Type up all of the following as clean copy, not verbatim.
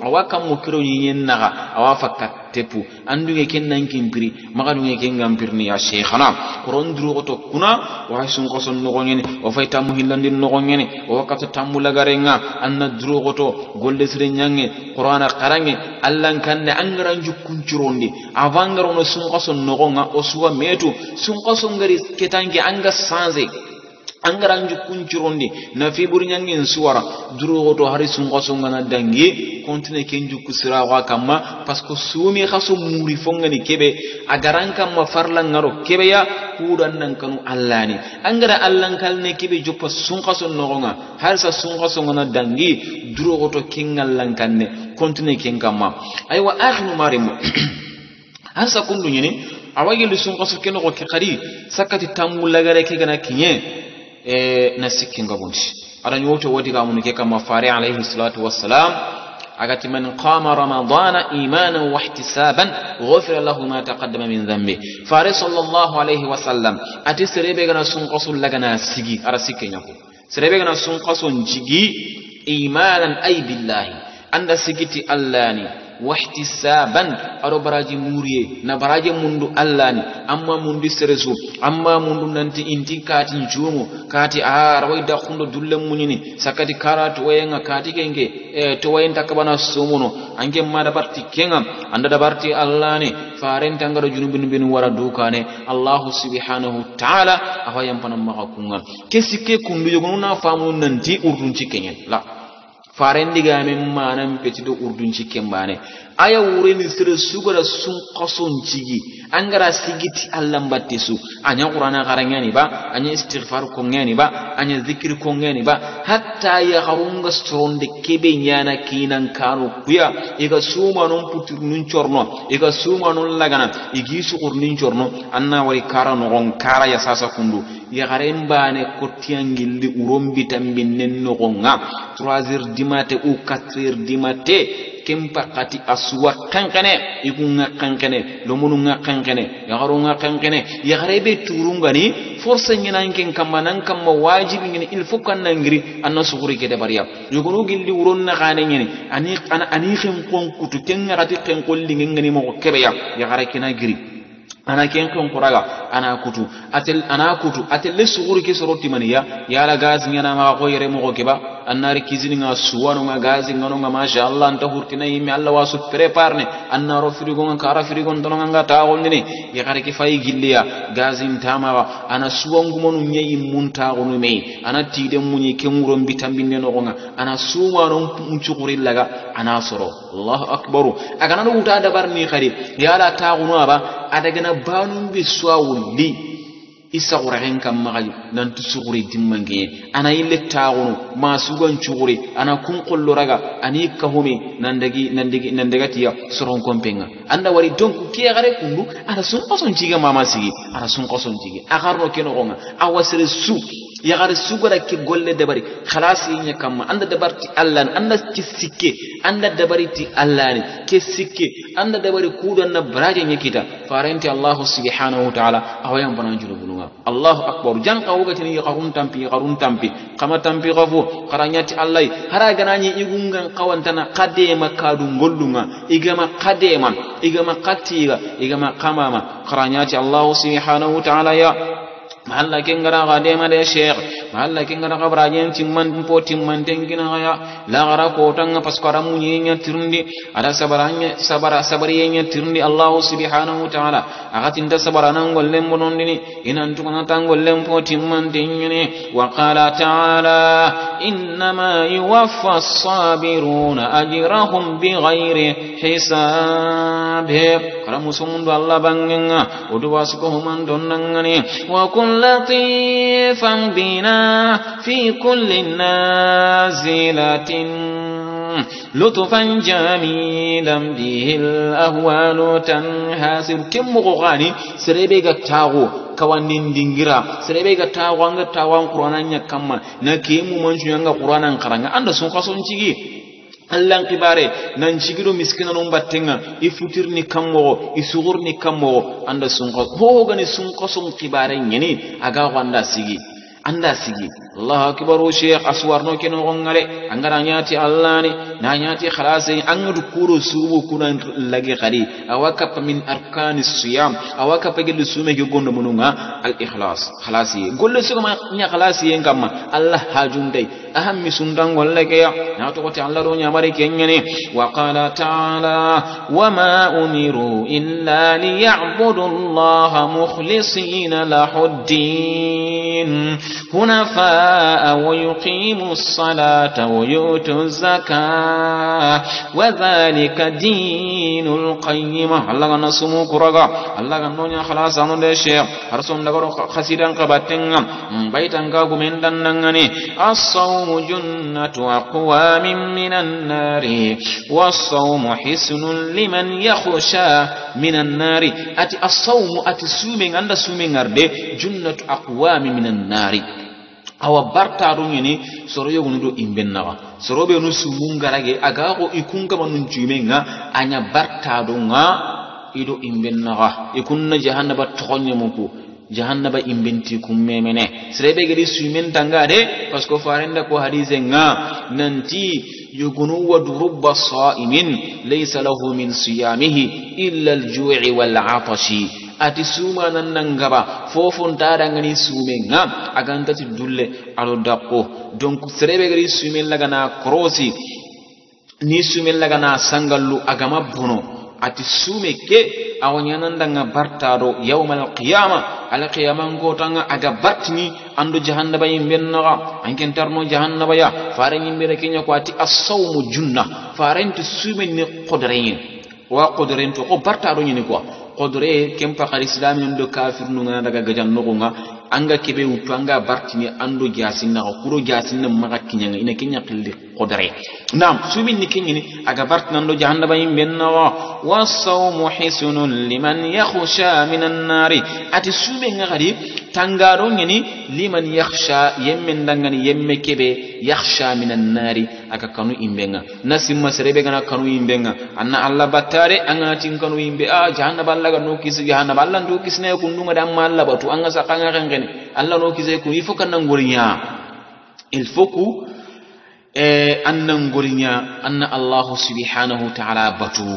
awa kam mo kiro nyen naga awa fakka tepu andu ngeken nan kimpiri magadu ngeken ngampirni ya sheikhana koron duro to kuna wa sun qoson no ngene o fayta mu hillandin no ngene o wakata tamula garenga anna duro to golle sire nyange qur'ana qarange allan kanne angaran jukkun cirondi avangaro no sun qoson no nga o suwa metu sun qoson ngari ketange anga sanze angaran jukkun cirondi na fi burnyangen suwara duro to hari sun qoson ngana dangi kontine ken jukku sira wa kamma parce que sumi khaso muri fongani kebe agaran kamma farlan ngaro kebe ya kudan nan kanu allani angara allan kalne kebe joppa sun khaso nogonga har sa sun khaso ngana dangi duro to kingal lan kanne kontine ken kamma aywa akhnu marimu har sa kundu nyini awagel sun khaso ken ko khari sakati tamula gare ke gana kinye na sikkin gabundi adan yoto wodi ga mun ke kama fari alayhi salatu wassalam agati man qama ramadana imanan wa ihtisaban ghufira lahu ma taqaddama min dhanbi fari sallallahu alayhi wasallam ati serebe gana sun qasul lagana sigi ara sikkenya ko serebe gana sun qasul jigi imanan ay billahi anda sigiti allani wahtisaban aro baraji muriye na baraji mundu allani amma mundi seresu amma mundu nanti inti kati njumu kati rawai da khundo dulle munini sakati karatu wayenga kati kenge to wayen takabana sumuno ange mada barti kenga anda da barti allani faren tangaro junubin bin wara dukane allah subhanahu ta'ala awayam panam makakunga kesike kundu yogona famu nanti urdunci kenyen la faren diga men manam petido urdunci kembane aya wurini sire sugara sun qason cigi angara sigiti Allah battisu anya qur'ana garangani ba anya istighfar ko ngani ba anya zikir ko ngani ba hatta ya garunga stronde kebe nyana kinan kanu kuya iga suma non putur nun corno iga suma non lagana igi sukur nin corno anna wari kara no gon kara ya sasa kundu ya garembane kotiangilli urombi tambinnen no gonga 3h du matin ou 4h du matin kempa kati aswa kankane ikunga kankane lomununga kankane yagarunga kankane yagarebe turungani force nyananken kamanan kamma wajibi ngini il faut kan nangiri anna suguri kede bariya yugunu gilli uronna gane ngini ani khim kon kutu kenga rati ken kolli ngani mo kebe ya yagare kina giri ana ken kon kuraga ana kutu atel le suguri ke soroti maniya yala gaz ngana ma ko yere mo keba annari kizini nga suwanu nga gazi ngano nga masha Allah anta hurtina yimi Allah wasu preparne annaro firigo nga kara firigo ndono nga taawondini yakare ki fay gilliya gazi ntama ana suwangu monu nyeyi munta gonu mei ana tide munyi kemurom bitambinne no nga ana suwanu mchukuri laga ana soro Allahu akbar agana no uta dabar ni khari yala taagunu aba adagana banu bi swawuli isa qur'an kam magali nan tusuguri dimmange ana yille taagunu ma sugan chuguri ana kun qollo raga ani kahumi nandagi tiya soron kompenga anda wari donc ki gare kundu ana sun qason ciga mama sigi ana sun qason cigi agarno keno gonga awasere su ya gare sugara ki golle dabari khalas yinya kam anda dabarti Allah anda ci sikke anda dabariti Allah ni ke sikke anda dabari kudan na baraje nyekita farenti Allah subhanahu wa ta'ala awayam banan julubunu Allahu akbar janqa wogati ni qarun tampi kama tampi gafu qaranyati Allah hara ganani igungan qawantana qadema kadu ngollunga igama qatiga igama qamama qaranyati Allah subhanahu wa ta'ala ya mahalla kengara gadema de sheikh mahalla kengara gabrajen timman timman tengina ya la gara ko tanga paskara munyenya tirndi ada sabaranya tirndi Allah subhanahu wa ta'ala agatinda sabarana gollem bonondini inantu kana tangollem po timman tengine wa qala ta'ala innama yuwaffa as-sabiruna ajrahum bighairi hisab karamu sumundu Allah bangenga odu wasuko human donnangani wa لطيفا بنا في كل نازلة لطفا جميلا به الأهوال تنحاسر كم مغاني سربيغا تاغو kawanin dingira serebe ga tawanga tawan qur'anan yakama na kemu manju yanga qur'anan karanga anda sun kason cigi Allah kibare nan cigido miskina non battenga ifutirni kammo isugurni kammo anda sun ko ho gani sun ko sun kibare nyeni aga wanda sigi anda sigi Allahu akbar sheikh aswarno keno ngare angara nyati Allah ni na nyati khalasi angadu kuro subu kuna lagi khari awaka min arkani siyam awaka pegel sume ge gondo mununga al ikhlas khalasi golle sugama nya khalasi en kamma Allah hajundai ahammi sundan golle ke ya na to ko Allah do nyamare kenyane wa qala ta'ala wama umiru illa liya'budu Allah mukhlisina lahuddin hunafa wa yuqimu as-salata wa yu'tu az-zakata wa dhalika dinul qayyim Allah kana sumu kuraga Allah kan nonya khalasa no de sheikh harson daga khasidan qabatenga baitanga gumendan nangani as-sawmu junnatu aqwamin minan nari was-sawmu hisnun liman yakhsha minan nari ati as-sawmu ati sume nganda sume ngarde junnatu aqwamin minan nari awa bartaru nyini soro yogunu do imbennawa soro be no sumungarage aga ko ikunga manun jumenga anya bartaru nga ido imbennawa ikunna jahannaba tonye muku jahannaba imbenti kummemene srebe gedi sumen tangade pasko farenda ko hadise nga nanti yugunu wa durubba sa'imin laysa lahu min siyamihi illa al-ju'i wal 'atashi ati suma nan nangaba fofon tada ngani sumenga aganta ti dulle alo dakko donc srebe gedi sumen lagana krosi ni sumen lagana sangallu agama bono ati sume ke awanyanandanga bartado yawmal qiyamah al qiyamah ngotanga aga bartini ando jahannaba yimbennaga anken tarno jahannaba ya faren yimbere kenya ko ati as-sawmu junna farenti sume ni qodreyin wa qodrento ko bartado nyini ko qodre kempa qal islamin do kafir nu ngana daga gajan no nga anga kebe wutu anga bartini ando jasinna ko kuro jasinna maga kinyanga ina kenya qilli qodre nam sumin ni kenyini aga bartnando jahannaba yimbenna was-sawmu hisunun liman yakhsha minan nari ati sume ngari tangaro nyini liman yakhsha yemmen dangani yemme kebe yakhsha minan nari aga kanu imbenga nasimma serebe gana kanu imbenga anna Allah battare anga tin kanu imbe jahannaba Allah ga no kisi jahannaba Allah ndo kisne ko ndunga da amma Allah batu anga sakanga ngene Allah no kise ko il faut kan ngorinya il faut ku anna ngorinya anna Allah subhanahu wa ta'ala batu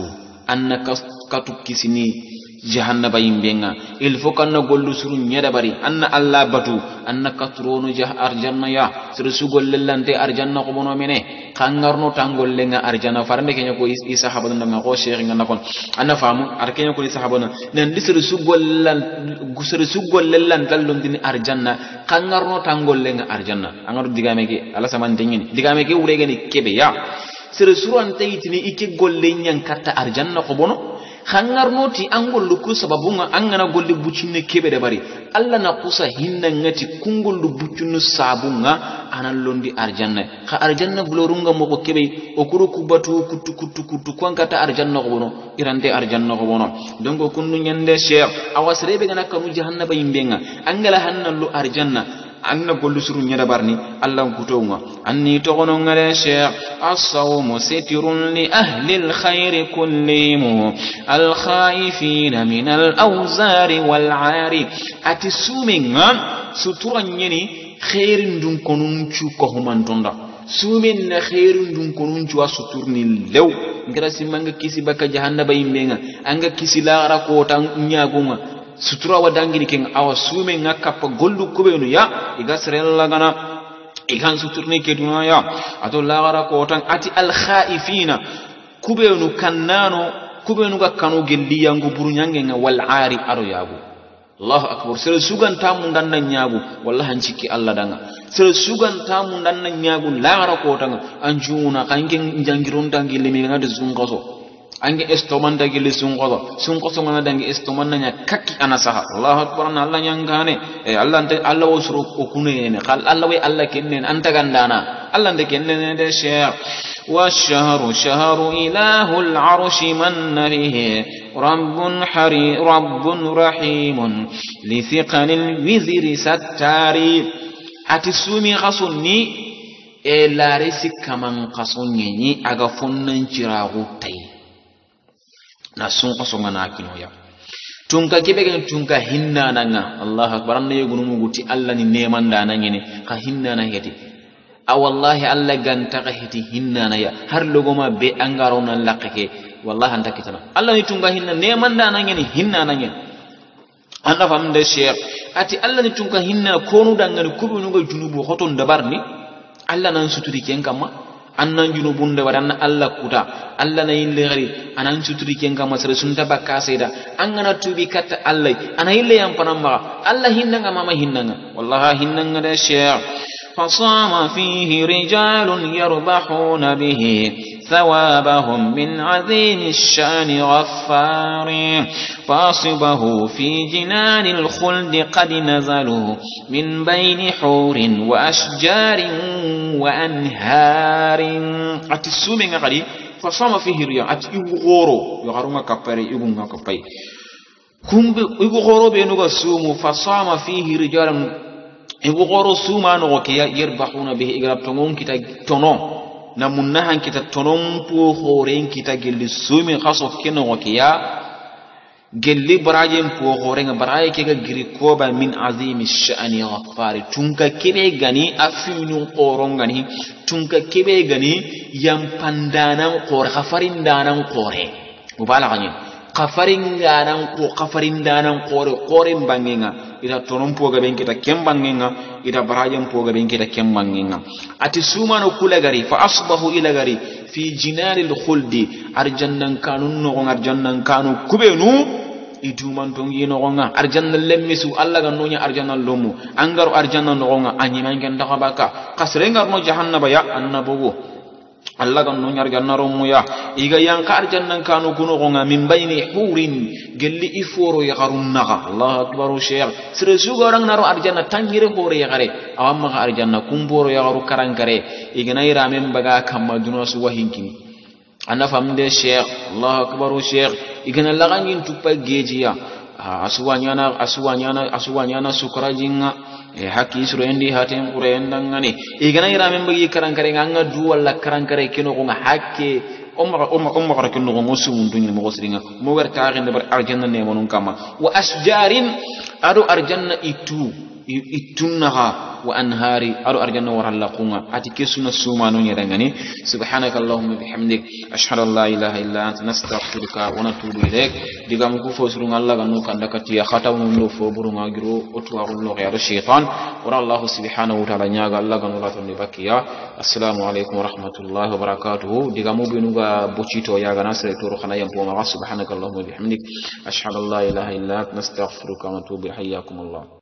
anna katu kisini jahannaba yimbenga il faut kan gollu suru nyada bari anna Allah batu anna katrono arjanna ya suru sugol lellante arjanna ko bono mene kangarno tangol lenga arjanna farande kenya ko isa habana nga ko sheikh nga nakon anna famu ar kenya ko isa habana nan disuru sugol lellan dallon dini arjanna kangarno tangol lenga arjanna angaru digame ke ala saman dingini digame ke wure gani kebe ya suru suran tayitini ike golle nyan katta arjanna ko bono khangarnoti angollu ku sababunga angana golli bucunne kebe de bari alla na kusa hinna ngati kungollu bucunnu sabunga anallondi arjanna kha arjanna bulorunga moko kebe okuru kubatu kutu kwankata arjanna ko bono irande arjanna ko bono dongo kunnu nyande sheikh awasrebe gana kanu jahannaba yimbenga angala hannallu arjanna anna gollu suru nyada barni Allah kutonga anni to gono ngare sheikh as-sawmu sitrun li ahli al-khair kullihim al-khaifin min al-awzari wal-'ari atisuminga sutura nyeni khairin dun konunchu ko humantonda sumin na khairin dun konunchu asuturni lew ngara simanga kisi baka jahannaba yimbenga anga kisi la rako tan nyagunga sutura wadangini ken awa sume ngakapa gollu kubenu ya igasrella gana ikan suturni keduna ya ato lagara ko tan ati al khaifina kubenu kannano kubenu ga kanu gelli yangu burunyange nga wal ari aro yabu Allahu akbar sere sugan tamu danna nyagu wallahi hanciki Allah danga sere sugan tamu danna nyagu lagara ko tan anjuna kangen jangiron tangi limi ngade zungoso ange estomanda gili sunqoso ngana dangi estomanda nya kakki anasaha Allahu akbar Allah nyangane Allah wosro okunene qal Allah way Allah kennen anta gandana Allah nde kennen de sheikh والشهر شهر إله العرش من نره رب رحيم لثقل الوزر ستاري أتسومي غصني إلا رسك من قصني أغفن انشراغو تي na sun kaso ngana kino ya tunka kebe gan tunka hinna nanga Allah akbar anna yegunu muguti Allah ni nemanda nangene ka hinna na heti a wallahi Allah ganta ka heti hinna na ya har logoma be angaro na lakake wallahi anta kitana Allah ni tunka hinna nemanda nangene hinna nangene anda famde sheikh ati Allah ni tunka hinna konu dangane kubu nugo junubu hoton dabarni Allah nan suturi ken kamma annan junubun da wadanna Allah kuta Allah na yin legari anan suturi ken kama sare sunta bakka seda an gana tubi katta Allah ana ille yan panamma Allah hinnanga mama hinnanga wallahi hinnanga da sheikh fasama fihi rijalun yarbahuna bihi ثوابهم من عظيم الشان غفار فاصبه في جنان الخلد قد نزلوا من بين حور وأشجار وأنهار أتسومين غادي فصام فيه ريا أتيغورو يغارون كبري يغون كبري كم يغورو بينو سومو فصام فيه رجال يغورو سوما نوكيا يربحون به إغراب تونون كتا تونون na munnahan kita tonompo horen kita gelli sumi khaso keno wakiya gelli barajem po horen baraye ke ga giri koba min azimi sha'ani ghaffari tunka kebe gani afinu qoron gani tunka kebe gani yam pandanan qor khafarin danan qore mubala gani khafarin danan qore bangenga ida tonompo ga ben kita kembangenga ida barajem po ga ben kita kembangenga ati sumano kula gari fa asbahu ila gari fi jinaril khuldi arjannan kanun no arjannan kanu kubenu iduman tongi no gonga arjannan lemmisu alla ga nonya arjannan lomu angaru arjannan no gonga anyiman gen dakabaka kasrengar no jahannaba ya annabugo Allah kan nunyar jannaro muya iga yang ka arjannan kanu kuno gonga min bayni hurin gelli iforo ya garunnaga Allah akbar sheikh sire sugo orang naro arjanna tangire hore ya gare awamma ka arjanna kumboro ya garu karankare iga nay ramen baga kamma duno su wahinkini anna famde sheikh Allah akbar sheikh iga na lagangin tupa gejiya asuwanyana sukrajinga haki suru endi haten kure endangani igana ira membe yi karankare nganga du walla karankare kino ko hakke umma kara kino ko musumun dunyi mo gosringa mo wer taaginde bar arjanna ne monun kama wa asjarin adu arjanna itunnaha wa anhari adu arjanna warallaqunga ati kesuna suma no nyedangani subhanaka allahumma bihamdik ashhadu an la ilaha illa anta nastaghfiruka wa natubu ilaik digam ko fosru Allah ganu kanda kati ya khatamu no fo burunga giro otu warullo ya shaytan wa Allah subhanahu wa ta'ala nyaga Allah ganu la tonni bakiya assalamu alaikum wa rahmatullahi wa barakatuh digam binuga bochito ya gana sere toro khana yam po ma subhanaka allahumma bihamdik ashhadu an la ilaha illa anta nastaghfiruka wa natubu hayyakum Allah